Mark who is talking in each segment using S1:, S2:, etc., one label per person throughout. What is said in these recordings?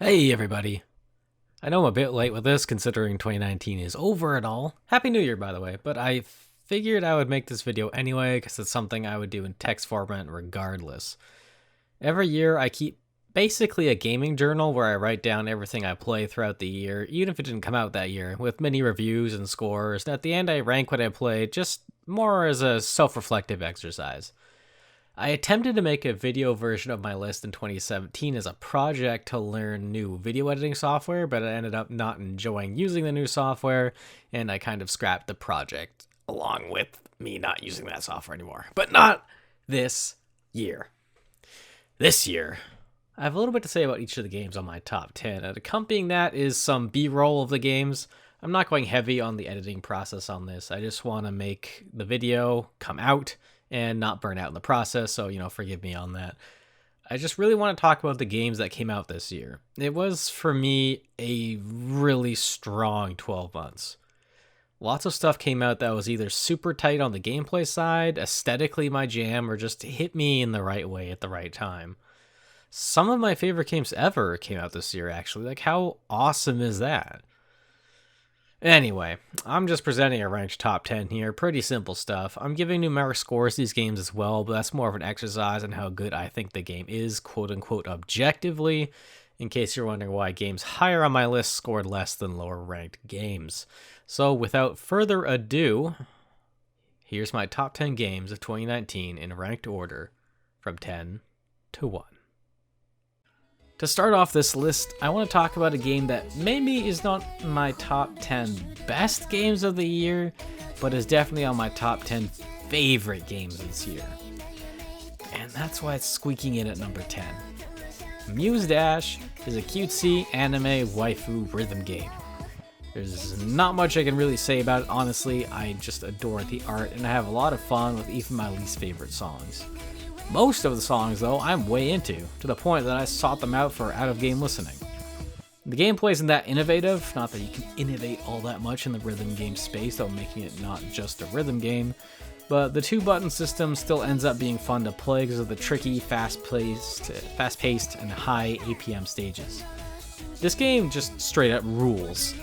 S1: Hey everybody. I know I'm a bit late with this considering 2019 is over and all. Happy New Year, by the way, but I figured I would make this video anyway because it's something I would do in text format regardless. Every year I keep basically a gaming journal where I write down everything I play throughout the year, even if it didn't come out that year, with many reviews and scores, and at the end I rank what I played just more as a self-reflective exercise. I attempted to make a video version of my list in 2017 as a project to learn new video editing software, but I ended up not enjoying using the new software, and I kind of scrapped the project along with me not using that software anymore. But not this year. This year, I have a little bit to say about each of the games on my top 10, and accompanying that is some B-roll of the games. I'm not going heavy on the editing process on this. I just want to make the video come out and not burn out in the process, so, forgive me on that. I just really want to talk about the games that came out this year. It was, for me, a really strong 12 months. Lots of stuff came out that was either super tight on the gameplay side, aesthetically my jam, or just hit me in the right way at the right time. Some of my favorite games ever came out this year, actually. Like, how awesome is that? Anyway, I'm just presenting a ranked top 10 here. Pretty simple stuff. I'm giving numeric scores to these games as well, but that's more of an exercise on how good I think the game is, quote unquote, objectively, in case you're wondering why games higher on my list scored less than lower ranked games. So without further ado, here's my top 10 games of 2019 in ranked order from 10 to 1. To start off this list, I want to talk about a game that maybe is not my top 10 best games of the year, but is definitely on my top 10 favorite games this year. And that's why it's squeaking in at number 10. Mews Dash is a cutesy anime waifu rhythm game. There's not much I can really say about it, honestly. I just adore the art, and I have a lot of fun with even my least favorite songs. Most of the songs, though, I'm way into, to the point that I sought them out for out-of-game listening. The gameplay isn't that innovative, not that you can innovate all that much in the rhythm game space, though making it not just a rhythm game, but the two-button system still ends up being fun to play because of the tricky, fast-paced, and high APM stages. This game just straight up rules.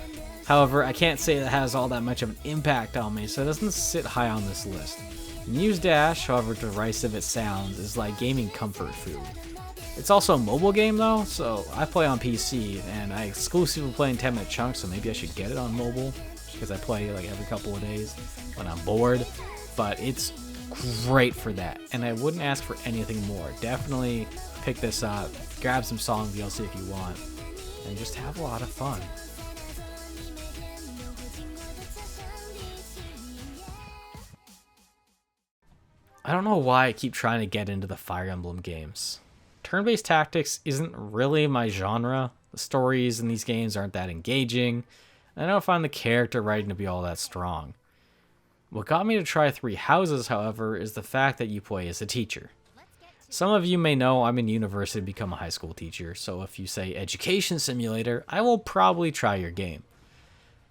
S1: However, I can't say it has all that much of an impact on me, so it doesn't sit high on this list. Mews Dash, however derisive it sounds, is like gaming comfort food. It's also a mobile game though, so I play on PC, and I exclusively play in 10-minute chunks, so maybe I should get it on mobile, because I play like every couple of days when I'm bored, but it's great for that, and I wouldn't ask for anything more. Definitely pick this up, grab some song DLC if you want, and just have a lot of fun. I don't know why I keep trying to get into the Fire Emblem games. Turn-based tactics isn't really my genre. The stories in these games aren't that engaging, and I don't find the character writing to be all that strong. What got me to try Three Houses, however, is the fact that you play as a teacher. Some of you may know I'm in university to become a high school teacher, so if you say education simulator, I will probably try your game.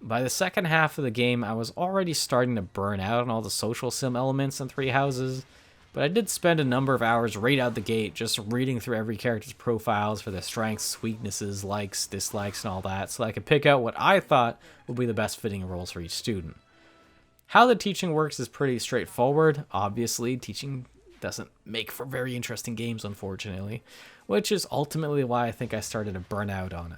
S1: By the second half of the game, I was already starting to burn out on all the social sim elements in Three Houses, but I did spend a number of hours right out the gate just reading through every character's profiles for their strengths, weaknesses, likes, dislikes, and all that, so I could pick out what I thought would be the best fitting roles for each student. How the teaching works is pretty straightforward. Obviously, teaching doesn't make for very interesting games, unfortunately, which is ultimately why I think I started to burn out on it.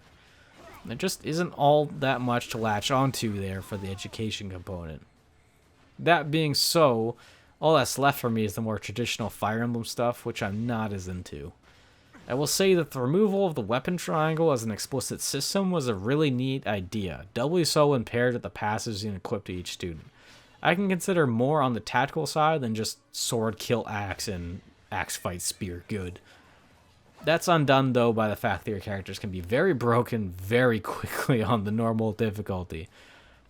S1: There just isn't all that much to latch onto there for the education component. That being so, all that's left for me is the more traditional Fire Emblem stuff, which I'm not as into. I will say that the removal of the weapon triangle as an explicit system was a really neat idea, doubly so when paired with the passives and equipped to each student. I can consider more on the tactical side than just sword kill axe and axe fight spear good. That's undone, though, by the fact that your characters can be very broken very quickly on the normal difficulty.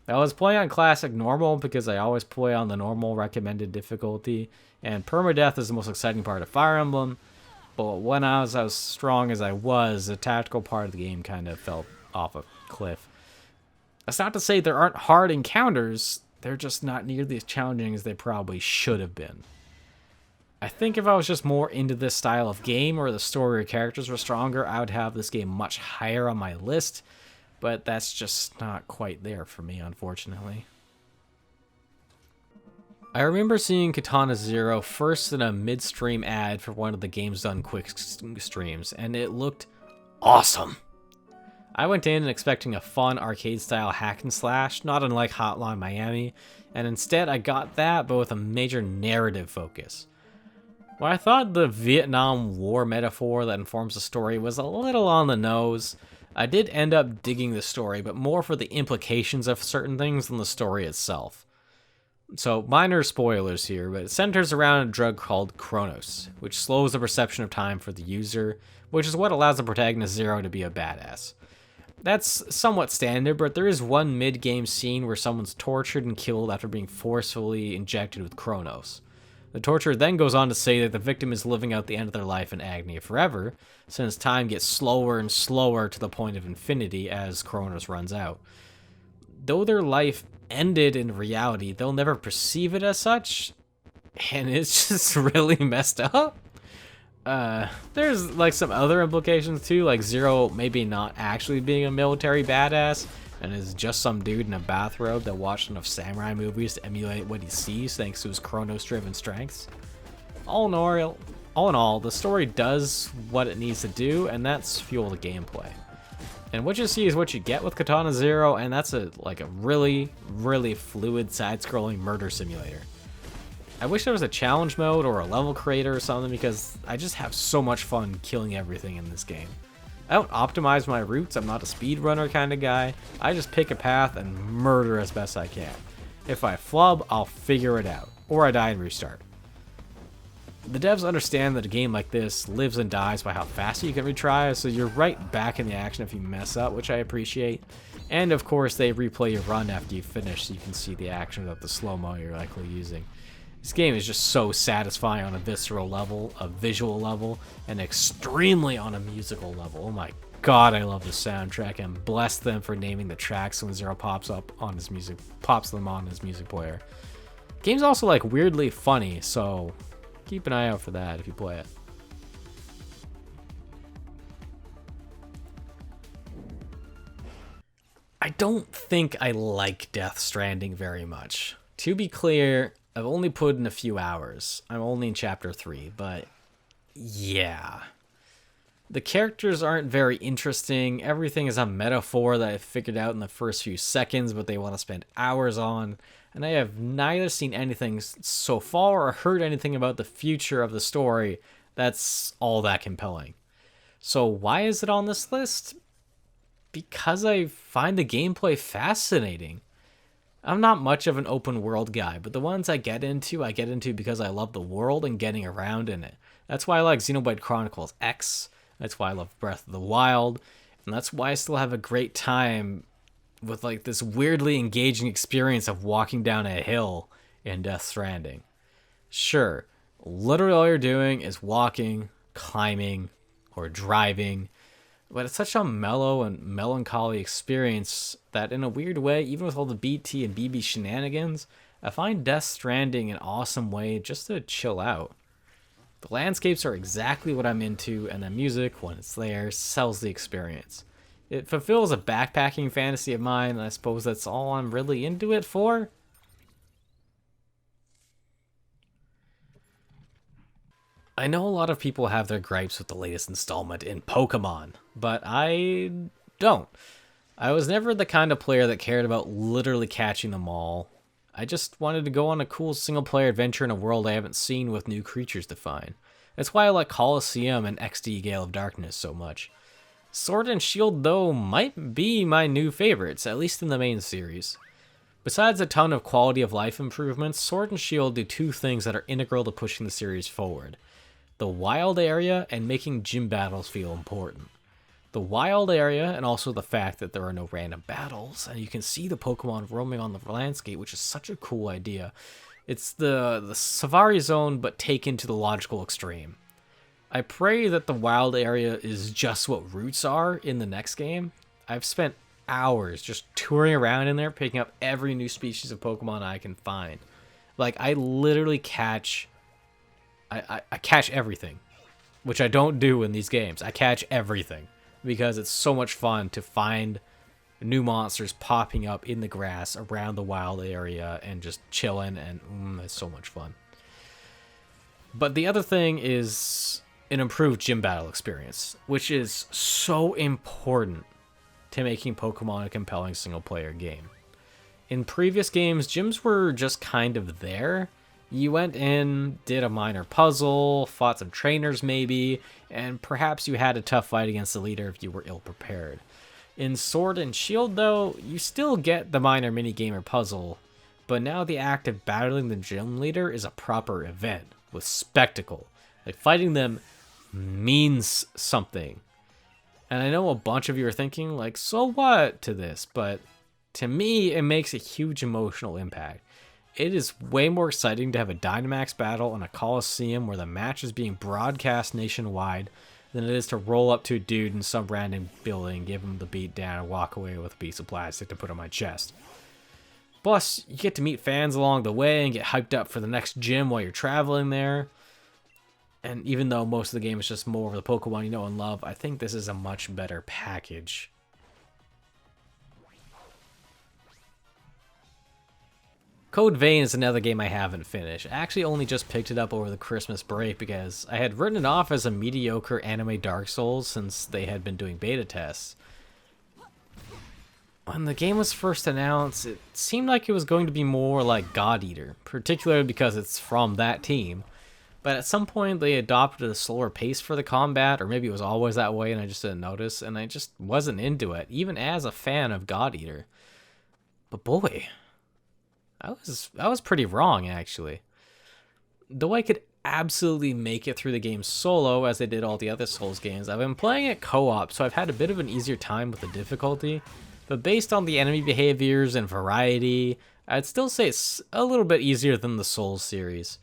S1: I was playing on classic normal because I always play on the normal recommended difficulty, and permadeath is the most exciting part of Fire Emblem, but when I was as strong as I was, the tactical part of the game kind of fell off a cliff. That's not to say there aren't hard encounters, they're just not nearly as challenging as they probably should have been. I think if I was just more into this style of game or the story or characters were stronger, I would have this game much higher on my list, but that's just not quite there for me, unfortunately. I remember seeing Katana Zero first in a midstream ad for one of the Games Done Quick streams, and it looked awesome. I went in expecting a fun arcade-style hack and slash, not unlike Hotline Miami, and instead I got that, but with a major narrative focus. While I thought the Vietnam War metaphor that informs the story was a little on the nose, I did end up digging the story, but more for the implications of certain things than the story itself. So, minor spoilers here, but it centers around a drug called Chronos, which slows the perception of time for the user, which is what allows the protagonist Zero to be a badass. That's somewhat standard, but there is one mid-game scene where someone's tortured and killed after being forcefully injected with Chronos. The torturer then goes on to say that the victim is living out the end of their life in agony forever, since time gets slower and slower to the point of infinity as Chronos runs out. Though their life ended in reality, they'll never perceive it as such, and it's just really messed up. There's like some other implications too, like Zero maybe not actually being a military badass and is just some dude in a bathrobe that watched enough samurai movies to emulate what he sees thanks to his Chronos-driven strengths. All in all, the story does what it needs to do, and that's fuel the gameplay. And what you see is what you get with Katana Zero, and that's a really, really fluid side-scrolling murder simulator. I wish there was a challenge mode or a level creator or something, because I just have so much fun killing everything in this game. I don't optimize my routes, I'm not a speedrunner kind of guy. I just pick a path and murder as best I can. If I flub, I'll figure it out, or I die and restart. The devs understand that a game like this lives and dies by how fast you can retry, so you're right back in the action if you mess up, which I appreciate. And of course, they replay your run after you finish so you can see the action without the slow-mo you're likely using. This game is just so satisfying on a visceral level, a visual level, and extremely on a musical level. Oh my god, I love the soundtrack, and bless them for naming the tracks when Zero pops them on his music player. Game's also like weirdly funny, so keep an eye out for that if you play it. I don't think I like Death Stranding very much. To be clear, I've only put in a few hours. I'm only in chapter 3, but yeah. The characters aren't very interesting. Everything is a metaphor that I figured out in the first few seconds, but they want to spend hours on. And I have neither seen anything so far or heard anything about the future of the story that's all that compelling. So why is it on this list? Because I find the gameplay fascinating. I'm not much of an open world guy, but the ones I get into because I love the world and getting around in it. That's why I like Xenoblade Chronicles X. That's why I love Breath of the Wild. And that's why I still have a great time with like this weirdly engaging experience of walking down a hill in Death Stranding. Sure, literally all you're doing is walking, climbing, or driving, but it's such a mellow and melancholy experience that in a weird way, even with all the BT and BB shenanigans, I find Death Stranding an awesome way just to chill out. The landscapes are exactly what I'm into, and the music, when it's there, sells the experience. It fulfills a backpacking fantasy of mine, and I suppose that's all I'm really into it for. I know a lot of people have their gripes with the latest installment in Pokemon, but I don't. I was never the kind of player that cared about literally catching them all. I just wanted to go on a cool single-player adventure in a world I haven't seen with new creatures to find. That's why I like Colosseum and XD Gale of Darkness so much. Sword and Shield, though, might be my new favorites, at least in the main series. Besides a ton of quality of life improvements, Sword and Shield do two things that are integral to pushing the series forward: the wild area and making gym battles feel important. The wild area, and also the fact that there are no random battles, and you can see the Pokemon roaming on the landscape, which is such a cool idea. It's the Safari Zone, but taken to the logical extreme. I pray that the wild area is just what routes are in the next game. I've spent hours just touring around in there, picking up every new species of Pokemon I can find. Like, I literally catch I catch everything, which I don't do in these games. I catch everything because it's so much fun to find new monsters popping up in the grass around the wild area and just chilling, and it's so much fun. But the other thing is an improved gym battle experience, which is so important to making Pokemon a compelling single-player game. In previous games, gyms were just kind of there. You went in, did a minor puzzle, fought some trainers maybe, and perhaps you had a tough fight against the leader if you were ill-prepared. In Sword and Shield, though, you still get the minor minigame or puzzle, but now the act of battling the gym leader is a proper event with spectacle. Like, fighting them means something. And I know a bunch of you are thinking, like, so what to this? But to me, it makes a huge emotional impact. It is way more exciting to have a Dynamax battle in a Coliseum where the match is being broadcast nationwide than it is to roll up to a dude in some random building, give him the beat down, and walk away with a piece of plastic to put on my chest. Plus, you get to meet fans along the way and get hyped up for the next gym while you're traveling there. And even though most of the game is just more of the Pokemon you know and love, I think this is a much better package. Code Vein is another game I haven't finished. I actually only just picked it up over the Christmas break because I had written it off as a mediocre anime Dark Souls since they had been doing beta tests. When the game was first announced, it seemed like it was going to be more like God Eater, particularly because it's from that team. But at some point they adopted a slower pace for the combat, or maybe it was always that way and I just didn't notice, and I just wasn't into it, even as a fan of God Eater. But boy, I was pretty wrong, actually. Though I could absolutely make it through the game solo, as I did all the other Souls games, I've been playing it co-op, so I've had a bit of an easier time with the difficulty. But based on the enemy behaviors and variety, I'd still say it's a little bit easier than the Souls series.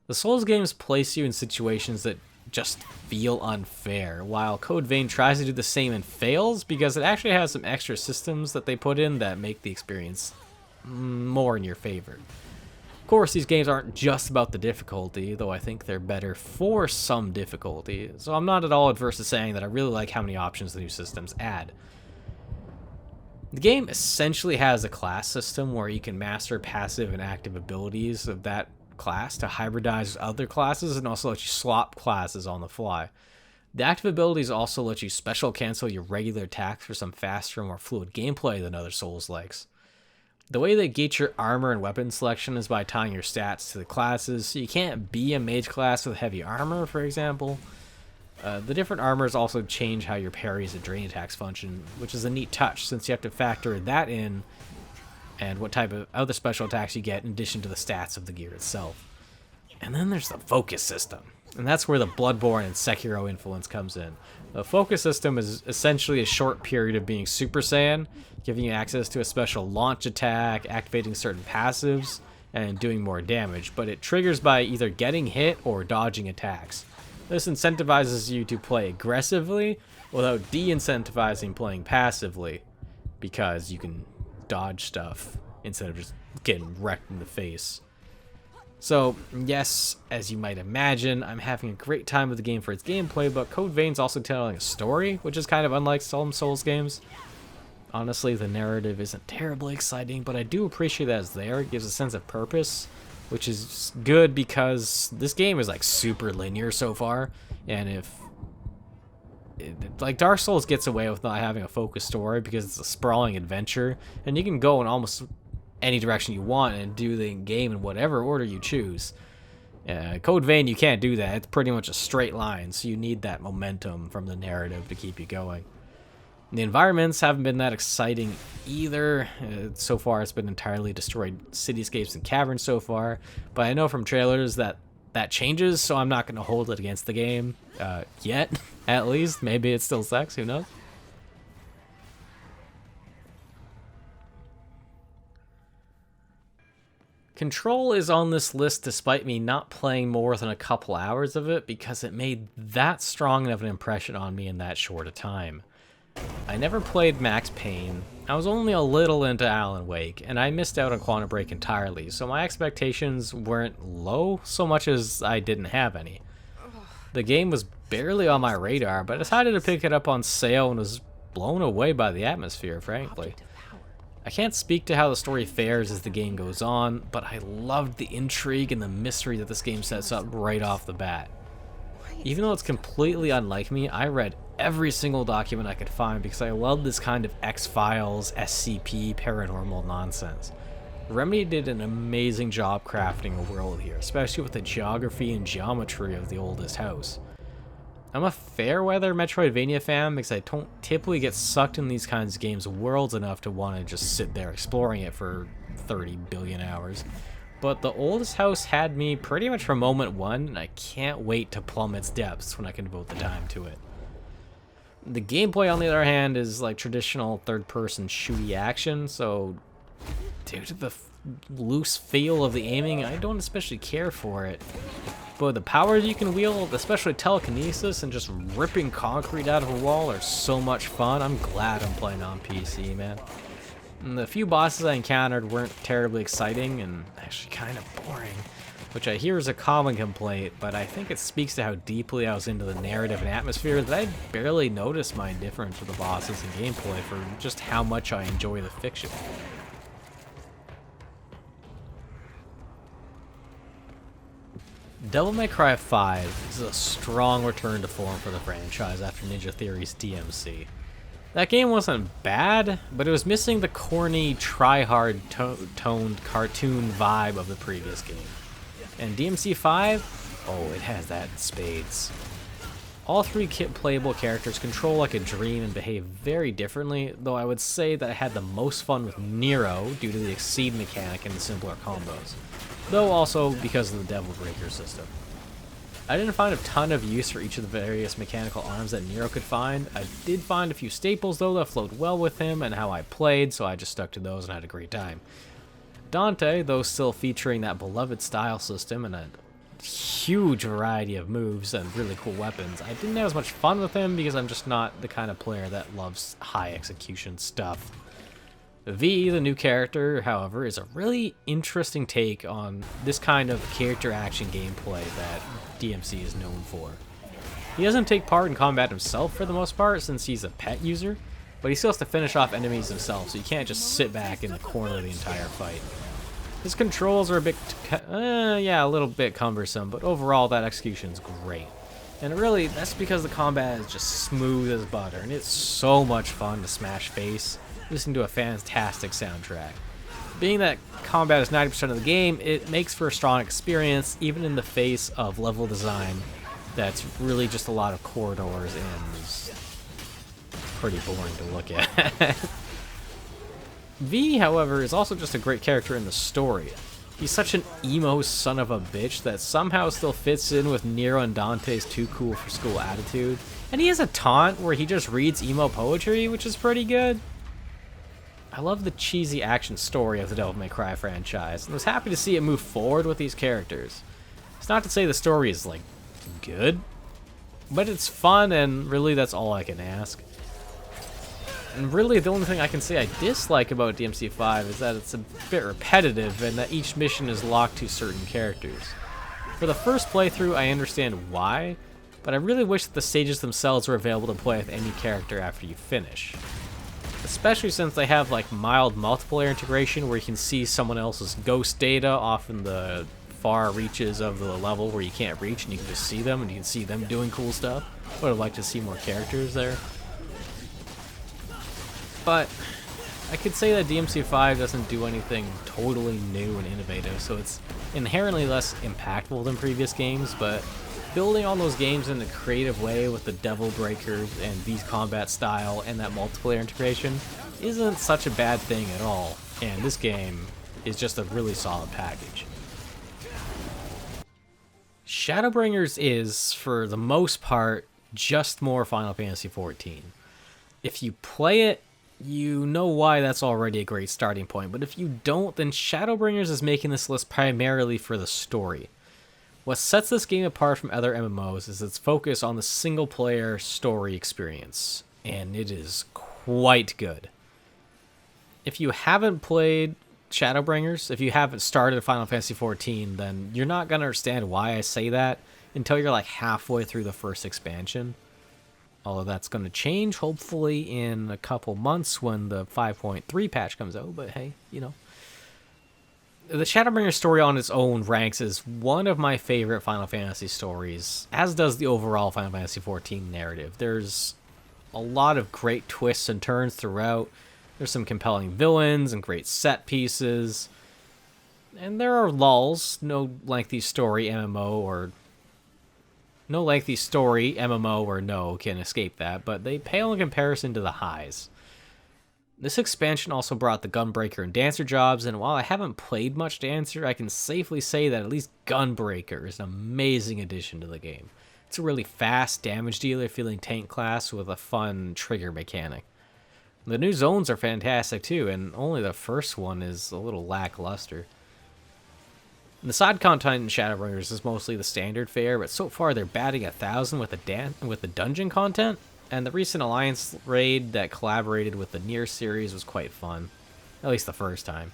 S1: The Souls games place you in situations that just feel unfair, while Code Vein tries to do the same and fails because it actually has some extra systems that they put in that make the experience more in your favor. Of course, these games aren't just about the difficulty, though I think they're better for some difficulty, so I'm not at all adverse to saying that I really like how many options the new systems add. The game essentially has a class system where you can master passive and active abilities of that class to hybridize with other classes and also let you swap classes on the fly. The active abilities also let you special cancel your regular attacks for some faster and more fluid gameplay than other Souls-likes. The way they gauge your armor and weapon selection is by tying your stats to the classes, so you can't be a mage class with heavy armor, for example. The different armors also change how your parries and drain attacks function, which is a neat touch since you have to factor that in and what type of other special attacks you get in addition to the stats of the gear itself. And then there's the focus system, and that's where the Bloodborne and Sekiro influence comes in. The focus system is essentially a short period of being Super Saiyan, giving you access to a special launch attack, activating certain passives, and doing more damage, but it triggers by either getting hit or dodging attacks. This incentivizes you to play aggressively without de-incentivizing playing passively, because you can dodge stuff instead of just getting wrecked in the face. So, yes, as you might imagine, I'm having a great time with the game for its gameplay, but Code Vein's also telling a story, which is kind of unlike some Souls games. Honestly, the narrative isn't terribly exciting, but I do appreciate that it's there. It gives a sense of purpose, which is good because this game is like super linear so far, and like Dark Souls gets away with not having a focused story because it's a sprawling adventure, and you can go in almost any direction you want and do the game in whatever order you choose. Code Vein, you can't do that. It's pretty much a straight line, so you need that momentum from the narrative to keep you going. The environments haven't been that exciting either. So far, it's been entirely destroyed cityscapes and caverns so far, but I know from trailers that changes, so I'm not going to hold it against the game yet, at least. Maybe it still sucks, who knows? Control is on this list despite me not playing more than a couple hours of it because it made that strong of an impression on me in that short a time. I never played Max Payne. I was only a little into Alan Wake, and I missed out on Quantum Break entirely, so my expectations weren't low so much as I didn't have any. The game was barely on my radar, but I decided to pick it up on sale and was blown away by the atmosphere, frankly. I can't speak to how the story fares as the game goes on, but I loved the intrigue and the mystery that this game sets up right off the bat. Even though it's completely unlike me, I read every single document I could find because I love this kind of X-Files, SCP, paranormal nonsense. Remedy did an amazing job crafting a world here, especially with the geography and geometry of the oldest house. I'm a fair-weather Metroidvania fan because I don't typically get sucked in these kinds of games' worlds enough to want to just sit there exploring it for 30 billion hours. But the oldest house had me pretty much from moment one, and I can't wait to plumb its depths when I can devote the time to it. The gameplay, on the other hand, is like traditional third-person shooty action, so due to the loose feel of the aiming, I don't especially care for it. But the powers you can wield, especially telekinesis and just ripping concrete out of a wall, are so much fun. I'm glad I'm playing on PC, man. And the few bosses I encountered weren't terribly exciting and actually kind of boring, which I hear is a common complaint, but I think it speaks to how deeply I was into the narrative and atmosphere that I barely noticed my indifference for the bosses and gameplay for just how much I enjoy the fiction. Devil May Cry 5 is a strong return to form for the franchise after Ninja Theory's DMC. That game wasn't bad, but it was missing the corny, try-hard toned cartoon vibe of the previous game. And DMC 5? Oh, it has that in spades. All three playable characters control like a dream and behave very differently, though I would say that I had the most fun with Nero due to the Exceed mechanic and the simpler combos, though also because of the Devil Breaker system. I didn't find a ton of use for each of the various mechanical arms that Nero could find. I did find a few staples though that flowed well with him and how I played, so I just stuck to those and had a great time. Dante, though still featuring that beloved style system and a huge variety of moves and really cool weapons, I didn't have as much fun with him because I'm just not the kind of player that loves high execution stuff. V, the new character, however, is a really interesting take on this kind of character action gameplay that DMC is known for. He doesn't take part in combat himself for the most part since he's a pet user, but he still has to finish off enemies himself, so you can't just sit back in the corner the entire fight. His controls are a bit, a little bit cumbersome, but overall that execution's great. And really, that's because the combat is just smooth as butter, and it's so much fun to smash face, listening to a fantastic soundtrack. Being that combat is 90% of the game, it makes for a strong experience, even in the face of level design that's really just a lot of corridors and is pretty boring to look at. V, however, is also just a great character in the story. He's such an emo son of a bitch that somehow still fits in with Nero and Dante's too cool for school attitude. And he has a taunt where he just reads emo poetry, which is pretty good. I love the cheesy action story of the Devil May Cry franchise, and was happy to see it move forward with these characters. It's not to say the story is, like, good, but it's fun, and really that's all I can ask. And really the only thing I can say I dislike about DMC5 is that it's a bit repetitive, and that each mission is locked to certain characters. For the first playthrough, I understand why, but I really wish that the stages themselves were available to play with any character after you finish. Especially since they have like mild multiplayer integration where you can see someone else's ghost data off in the far reaches of the level where you can't reach, and you can just see them and you can see them doing cool stuff. Would have liked to see more characters there. But I could say that DMC5 doesn't do anything totally new and innovative, so it's inherently less impactful than previous games, but building on those games in a creative way with the Devil Breakers and V's combat style and that multiplayer integration isn't such a bad thing at all, and this game is just a really solid package. Shadowbringers is, for the most part, just more Final Fantasy XIV. If you play it, you know why that's already a great starting point, but if you don't, then Shadowbringers is making this list primarily for the story. What sets this game apart from other MMOs is its focus on the single-player story experience, and it is quite good. If you haven't played Shadowbringers, if you haven't started Final Fantasy XIV, then you're not going to understand why I say that until you're like halfway through the first expansion. Although that's going to change, hopefully, in a couple months when the 5.3 patch comes out. But hey, you know. The Shadowbringers story on its own ranks as one of my favorite Final Fantasy stories, as does the overall Final Fantasy XIV narrative. There's a lot of great twists and turns throughout. There's some compelling villains and great set pieces. And there are lulls, no lengthy story MMO or no can escape that, but they pale in comparison to the highs. This expansion also brought the Gunbreaker and Dancer jobs, and while I haven't played much Dancer, I can safely say that at least Gunbreaker is an amazing addition to the game. It's a really fast damage dealer feeling tank class with a fun trigger mechanic. The new zones are fantastic too, and only the first one is a little lackluster. The side content in Shadowbringers is mostly the standard fare, but so far they're batting 1,000 with the dungeon content, and the recent Alliance raid that collaborated with the Nier series was quite fun, at least the first time.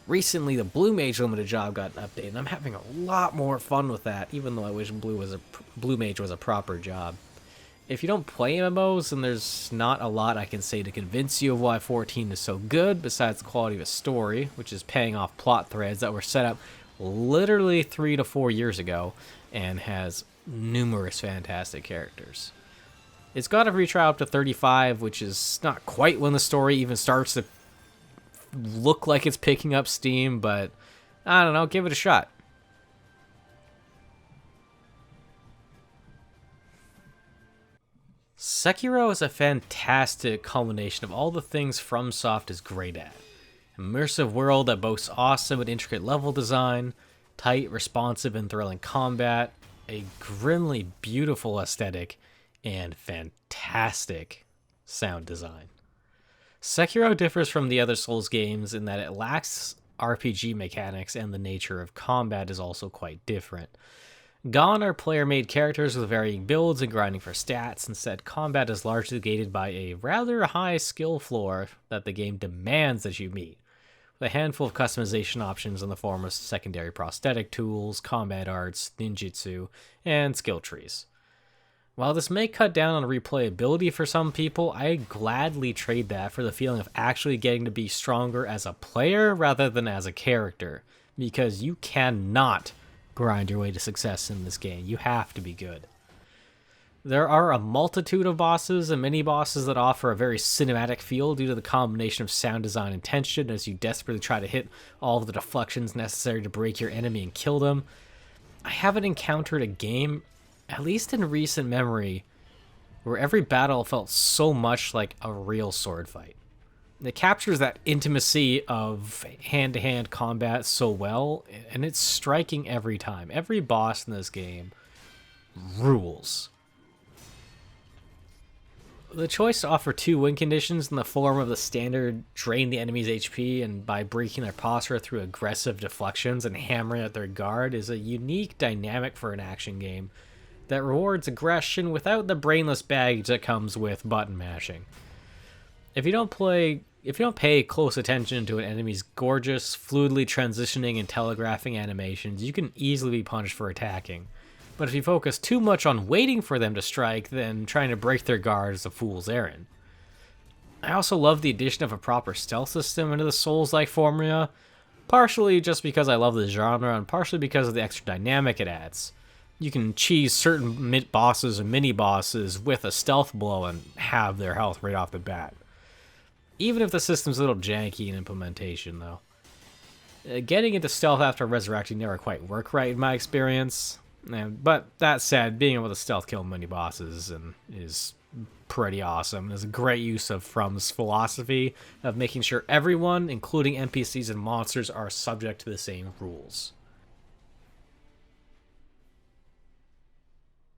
S1: Recently, the Blue Mage limited job got an update, and I'm having a lot more fun with that, even though I wish Blue Mage was a proper job. If you don't play MMOs, then there's not a lot I can say to convince you of why 14 is so good, besides the quality of its story, which is paying off plot threads that were set up literally 3 to 4 years ago, and has numerous fantastic characters. It's got a free trial up to 35, which is not quite when the story even starts to look like it's picking up steam, but I don't know, give it a shot. Sekiro is a fantastic culmination of all the things FromSoft is great at. Immersive world that boasts awesome and intricate level design, tight, responsive, and thrilling combat, a grimly beautiful aesthetic, and fantastic sound design. Sekiro differs from the other Souls games in that it lacks RPG mechanics, and the nature of combat is also quite different. Gone are player-made characters with varying builds and grinding for stats. Instead, combat is largely gated by a rather high skill floor that the game demands that you meet, with a handful of customization options in the form of secondary prosthetic tools, combat arts, ninjutsu, and skill trees. While this may cut down on replayability for some people, I gladly trade that for the feeling of actually getting to be stronger as a player rather than as a character, because you cannot grind your way to success in this game. You have to be good. There are a multitude of bosses and mini-bosses that offer a very cinematic feel due to the combination of sound design and tension as you desperately try to hit all of the deflections necessary to break your enemy and kill them. I haven't encountered a game, at least in recent memory, where every battle felt so much like a real sword fight. It captures that intimacy of hand-to-hand combat so well, and it's striking every time. Every boss in this game rules. The choice to offer 2 win conditions in the form of the standard drain the enemy's HP and by breaking their posture through aggressive deflections and hammering at their guard is a unique dynamic for an action game that rewards aggression without the brainless baggage that comes with button mashing. If you don't pay close attention to an enemy's gorgeous, fluidly transitioning and telegraphing animations, you can easily be punished for attacking. But if you focus too much on waiting for them to strike, then trying to break their guard is a fool's errand. I also love the addition of a proper stealth system into the Souls-like formula, partially just because I love the genre and partially because of the extra dynamic it adds. You can cheese certain bosses and mini-bosses with a stealth blow and have their health right off the bat. Even if the system's a little janky in implementation, though. Getting into stealth after resurrecting never quite worked right in my experience. But that said, being able to stealth kill many bosses is pretty awesome. It's a great use of From's philosophy of making sure everyone, including NPCs and monsters, are subject to the same rules.